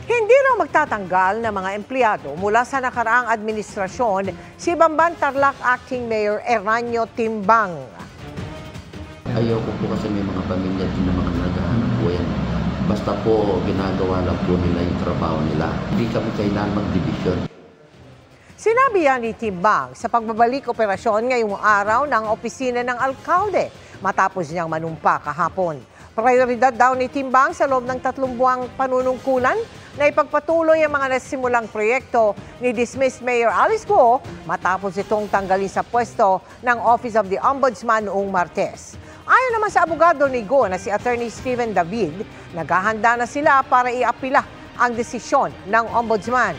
Hindi raw magtatanggal ng mga empleyado mula sa nakaraang administrasyon si Bamban Tarlac Acting Mayor Eranio Timbang. Ayaw ko po kasi may mga pamilya din na mga naghahanap buhay. Basta po ginagawa lang po nila yung trabaho nila. Hindi kami kailangan magdibisyon. Sinabi yan ni Timbang sa pagbabalik operasyon ngayong araw ng opisina ng alkalde matapos niyang manumpa kahapon. Prioridad daw ni Timbang sa loob ng 3 buwang panunungkulan na ipagpatuloy ang mga nasimulang proyekto ni dismissed Mayor Alice Guo matapos itong tanggalin sa pwesto ng Office of the Ombudsman noong Martes. Ayon naman sa abogado ni Guo na si Attorney Steven David, naghahanda na sila para iapila ang desisyon ng Ombudsman.